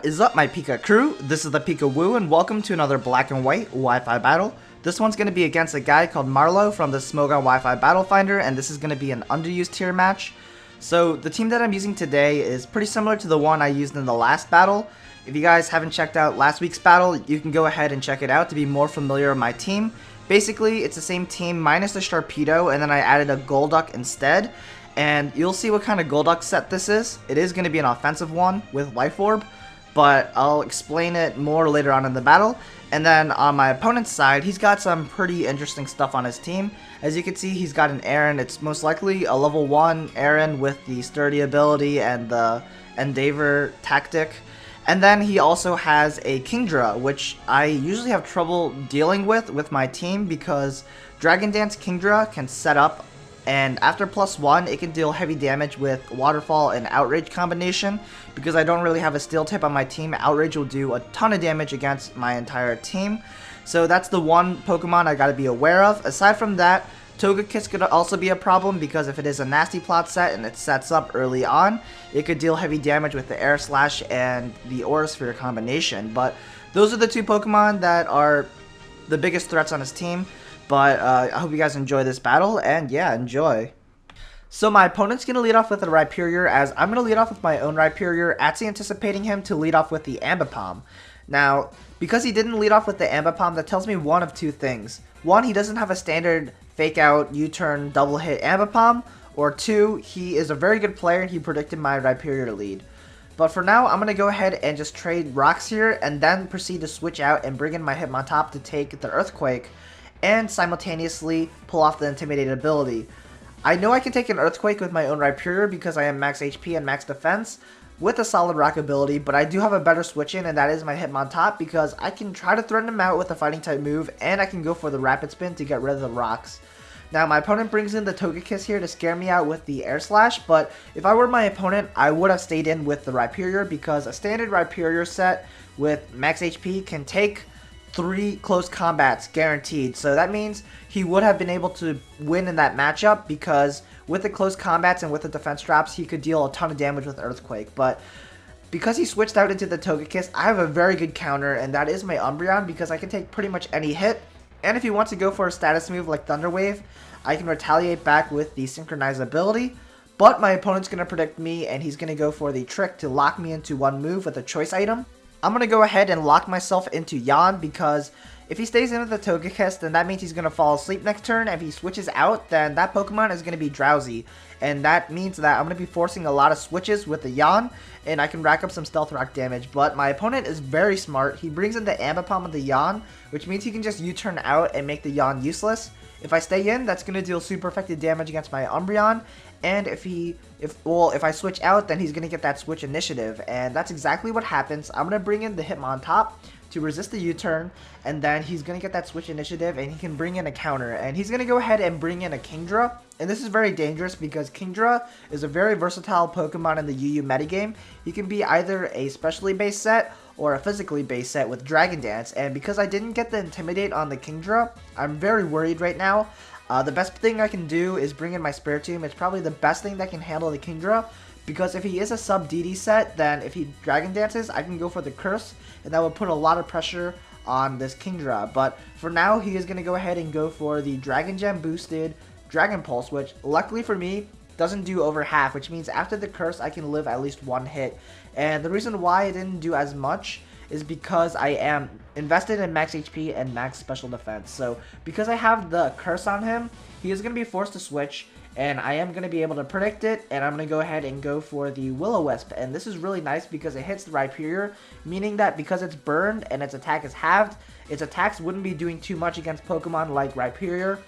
What is up, my Pika crew? This is the ThePikaWu, and welcome to another black and white Wi-Fi battle. This one's going to be against a guy called Marlo from the Smogon Wi-Fi Battle Finder, and this is going to be an underused tier match. So the team that I'm using today is pretty similar to the one I used in the last battle. If you guys haven't checked out last week's battle, you can go ahead and check it out to be more familiar with my team. Basically, it's the same team minus the Sharpedo, and then I added a Golduck instead. And you'll see what kind of Golduck set this is. It is going to be an offensive one with Life Orb, but I'll explain it more later on in the battle. And then on my opponent's side, he's got some pretty interesting stuff on his team. As you can see, he's got an Aaron. It's most likely a level 1 Aaron with the Sturdy ability and the Endeavor tactic. And then he also has a Kingdra, which I usually have trouble dealing with my team because Dragon Dance Kingdra can set up, and after +1 it can deal heavy damage with Waterfall and Outrage combination. Because I don't really have a Steel type on my team, Outrage will do a ton of damage against my entire team. So that's the one Pokemon I gotta be aware of. Aside from that, Togekiss could also be a problem because if it is a nasty plot set and it sets up early on, it could deal heavy damage with the Air Slash and the Aura Sphere combination. But those are the two Pokemon that are the biggest threats on his team. But I hope you guys enjoy this battle, and yeah, enjoy. So my opponent's going to lead off with a Rhyperior, as I'm going to lead off with my own Rhyperior, actually anticipating him to lead off with the Ambipom. Now, because he didn't lead off with the Ambipom, that tells me one of two things. One, he doesn't have a standard fake out U-turn double hit Ambipom, or two, he is a very good player and he predicted my Rhyperior lead. But for now, I'm going to go ahead and just trade rocks here, and then proceed to switch out and bring in my Hitmontop to take the Earthquake, and simultaneously pull off the Intimidate ability. I know I can take an Earthquake with my own Rhyperior because I am max HP and max defense with a solid rock ability, but I do have a better switch in, and that is my Hitmontop, because I can try to threaten him out with a fighting type move, and I can go for the Rapid Spin to get rid of the rocks. Now my opponent brings in the Togekiss here to scare me out with the Air Slash, but if I were my opponent, I would have stayed in with the Rhyperior, because a standard Rhyperior set with max HP can take 3 close combats guaranteed. So that means he would have been able to win in that matchup, because with the close combats and with the defense drops, he could deal a ton of damage with Earthquake. But because he switched out into the Togekiss, I have a very good counter, and that is my Umbreon, because I can take pretty much any hit. And if he wants to go for a status move like Thunder Wave, I can retaliate back with the Synchronize ability. But my opponent's going to predict me, and he's going to go for the trick to lock me into one move with a choice item. I'm going to go ahead and lock myself into Yawn, because if he stays in with the Togekiss, then that means he's going to fall asleep next turn. If he switches out, then that Pokemon is going to be drowsy. And that means that I'm going to be forcing a lot of switches with the Yawn, and I can rack up some Stealth Rock damage. But my opponent is very smart. He brings in the Ambipom with the Yawn, which means he can just U-turn out and make the Yawn useless. If I stay in, that's going to deal super effective damage against my Umbreon. And if I switch out, then he's going to get that switch initiative. And that's exactly what happens. I'm going to bring in the Hitmontop to resist the U-turn, and then he's going to get that switch initiative, and he can bring in a counter. And he's going to go ahead and bring in a Kingdra. And this is very dangerous because Kingdra is a very versatile Pokemon in the UU metagame. He can be either a specially based set or a physically based set with Dragon Dance. And because I didn't get the Intimidate on the Kingdra, I'm very worried right now. The best thing I can do is bring in my Spiritomb. It's probably the best thing that can handle the Kingdra, because if he is a sub DD set, then if he Dragon Dances, I can go for the Curse, and that would put a lot of pressure on this Kingdra. But for now, he is going to go ahead and go for the Dragon Gem boosted Dragon Pulse, which luckily for me doesn't do over half, which means after the Curse I can live at least one hit. And the reason why I didn't do as much is because I am invested in max HP and max special defense. So because I have the Curse on him, he is going to be forced to switch, and I am going to be able to predict it, and I'm going to go ahead and go for the Will-O-Wisp. And this is really nice because it hits the Rhyperior, meaning that because it's burned and its attack is halved, its attacks wouldn't be doing too much against Pokemon like Rhyperior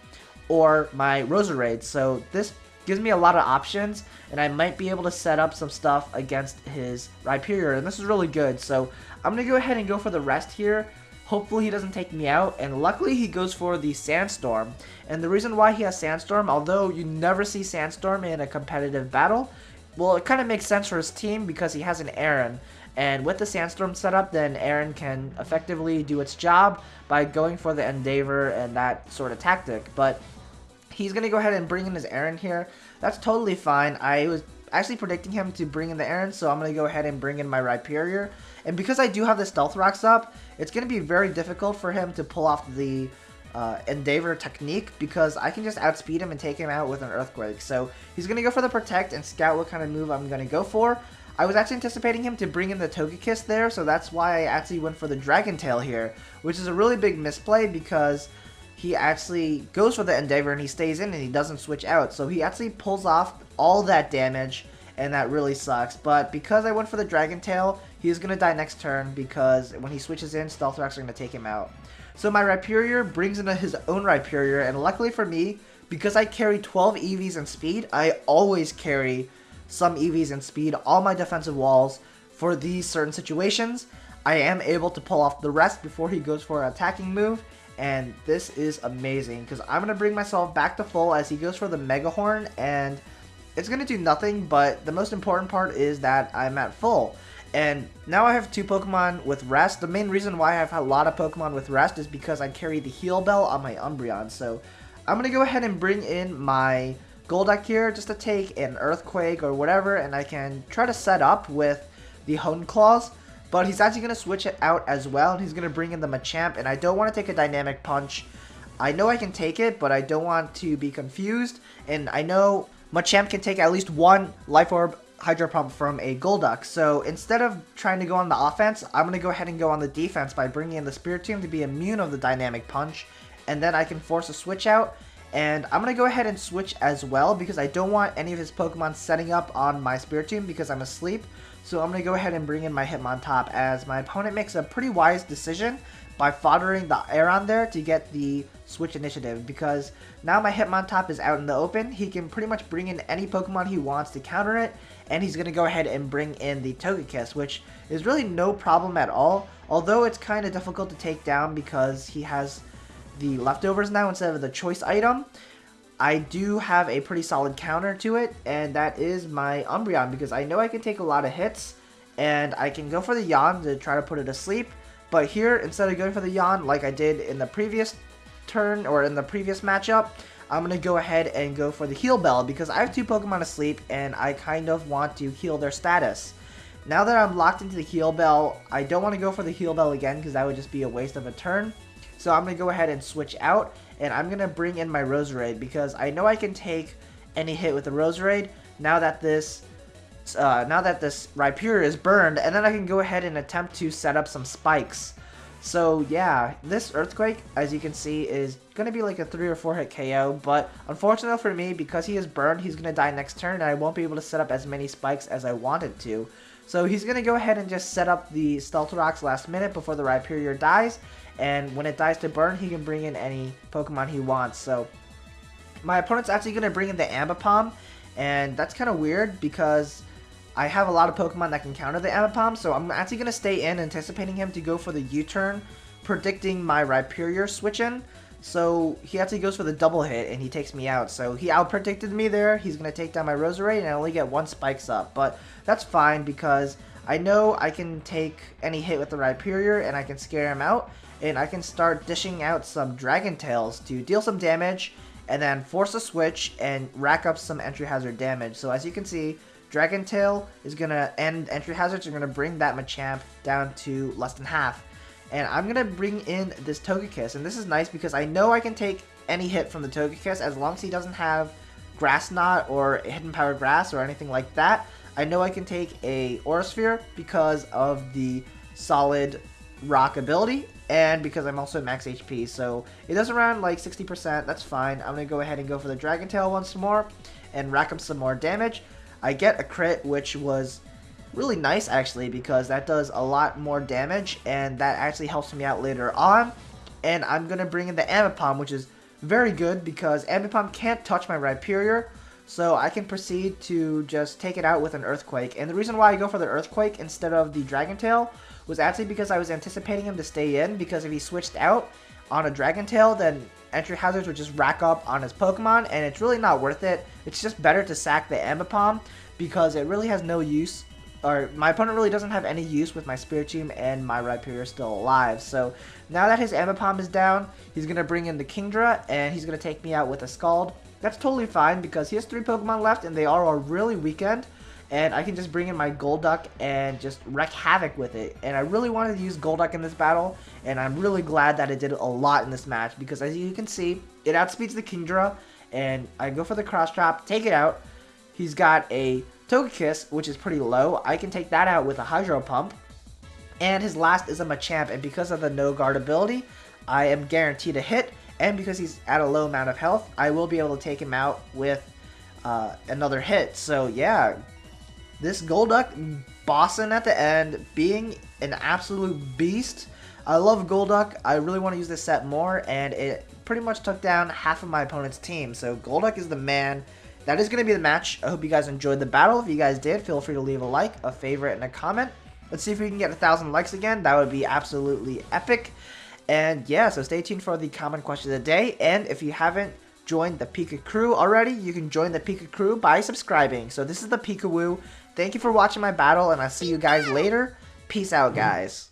or my Roserade. So this gives me a lot of options, and I might be able to set up some stuff against his Rhyperior, and this is really good. So I'm going to go ahead and go for the rest here. Hopefully he doesn't take me out, and luckily he goes for the Sandstorm. And the reason why he has Sandstorm, although you never see Sandstorm in a competitive battle, well, it kind of makes sense for his team because he has an Aaron. And with the Sandstorm setup, then Aaron can effectively do its job by going for the Endeavor and that sort of tactic. But he's going to go ahead and bring in his Aaron here. That's totally fine. I was actually predicting him to bring in the Aaron, so I'm going to go ahead and bring in my Rhyperior. And because I do have the Stealth Rocks up, it's going to be very difficult for him to pull off the Endeavor technique, because I can just outspeed him and take him out with an Earthquake. So he's going to go for the Protect and scout what kind of move I'm going to go for. I was actually anticipating him to bring in the Togekiss there, so that's why I actually went for the Dragon Tail here, which is a really big misplay because he actually goes for the Endeavor and he stays in and he doesn't switch out. So he actually pulls off all that damage, and that really sucks. But because I went for the Dragon Tail, he's going to die next turn because when he switches in, Stealth Rocks are going to take him out. So my Rhyperior brings in his own Rhyperior, and luckily for me, because I carry 12 EVs and speed, I always carry some EVs and speed, all my defensive walls for these certain situations. I am able to pull off the rest before he goes for an attacking move, and this is amazing because I'm going to bring myself back to full as he goes for the Mega Horn, and it's going to do nothing, but the most important part is that I'm at full. And now I have 2 Pokemon with Rest. The main reason why I have a lot of Pokemon with Rest is because I carry the Heal Bell on my Umbreon. So I'm going to go ahead and bring in my Golduck here just to take an Earthquake or whatever, and I can try to set up with the Hone Claws. But he's actually going to switch it out as well, and he's going to bring in the Machamp, and I don't want to take a Dynamic Punch. I know I can take it, but I don't want to be confused, and I know Machamp can take at least 1 Life Orb Hydro Pump from a Golduck. So instead of trying to go on the offense, I'm going to go ahead and go on the defense by bringing in the Spiritomb to be immune of the Dynamic Punch, and then I can force a switch out. And I'm going to go ahead and switch as well because I don't want any of his Pokemon setting up on my Spiritomb because I'm asleep. So I'm going to go ahead and bring in my Hitmontop as my opponent makes a pretty wise decision by foddering the Aeron there to get the switch initiative, because now my Hitmontop is out in the open. He can pretty much bring in any Pokemon he wants to counter it, and he's going to go ahead and bring in the Togekiss, which is really no problem at all, although it's kind of difficult to take down because he has the leftovers now instead of the choice item. I do have a pretty solid counter to it, and that is my Umbreon, because I know I can take a lot of hits, and I can go for the Yawn to try to put it to sleep. But here, instead of going for the Yawn like I did in the previous turn or in the previous matchup, I'm going to go ahead and go for the Heal Bell because I have 2 Pokemon asleep and I kind of want to heal their status. Now that I'm locked into the Heal Bell, I don't want to go for the Heal Bell again because that would just be a waste of a turn. So I'm going to go ahead and switch out, and I'm going to bring in my Roserade because I know I can take any hit with the Roserade now that this Rhyperior is burned, and then I can go ahead and attempt to set up some spikes. So yeah, this Earthquake, as you can see, is going to be like a 3 or 4 hit KO, but unfortunately for me, because he is burned, he's going to die next turn, and I won't be able to set up as many spikes as I wanted to. So he's going to go ahead and just set up the Stealth Rocks last minute before the Rhyperior dies, and when it dies to burn, he can bring in any Pokemon he wants. So my opponent's actually going to bring in the Ambipom, and that's kind of weird because I have a lot of Pokemon that can counter the Ambipom, so I'm actually going to stay in, anticipating him to go for the U-turn, predicting my Rhyperior switch in. So he actually goes for the double hit, and he takes me out. So he out-predicted me there. He's going to take down my Roserade, and I only get 1 Spikes up. But that's fine, because I know I can take any hit with the Rhyperior, and I can scare him out. And I can start dishing out some Dragon Tails to deal some damage, and then force a switch, and rack up some entry hazard damage. So as you can see, Dragon Tail is going to end entry hazards. You're going to bring that Machamp down to less than half. And I'm going to bring in this Togekiss. And this is nice because I know I can take any hit from the Togekiss as long as he doesn't have Grass Knot or Hidden Power Grass or anything like that. I know I can take a Aura Sphere because of the solid rock ability and because I'm also at max HP. So it does around like 60%. That's fine. I'm going to go ahead and go for the Dragon Tail once more and rack up some more damage. I get a crit, which was really nice actually because that does a lot more damage and that actually helps me out later on. And I'm going to bring in the Ambipom, which is very good because Ambipom can't touch my Rhyperior, so I can proceed to just take it out with an Earthquake. And the reason why I go for the Earthquake instead of the Dragon Tail was actually because I was anticipating him to stay in, because if he switched out on a Dragon Tail, then entry hazards would just rack up on his Pokemon, and it's really not worth it. It's just better to sack the Ambipom because it really has no use, or my opponent really doesn't have any use with my Spiritomb and my Rhyperior still alive. So now that his Ambipom is down, he's going to bring in the Kingdra, and he's going to take me out with a Scald. That's totally fine because he has 3 Pokemon left and they are all really weakened. and I can just bring in my Golduck and just wreak havoc with it. And I really wanted to use Golduck in this battle, and I'm really glad that it did a lot in this match, because as you can see, it outspeeds the Kingdra, and I go for the cross trap, take it out. He's got a Togekiss, which is pretty low. I can take that out with a Hydro Pump. And his last is a Machamp, and because of the no guard ability, I am guaranteed a hit. And because he's at a low amount of health, I will be able to take him out with another hit. So yeah, this Golduck bossing at the end, being an absolute beast. I love Golduck. I really want to use this set more, and it pretty much took down half of my opponent's team. So Golduck is the man. That is going to be the match. I hope you guys enjoyed the battle. If you guys did, feel free to leave a like, a favorite, and a comment. Let's see if we can get 1,000 likes again. That would be absolutely epic. And yeah, so stay tuned for the comment question of the day. And if you haven't joined the Pika crew already, you can join the Pika crew by subscribing. So this is the ThePikaWu. Thank you for watching my battle, and I'll see you guys later. Peace out, guys.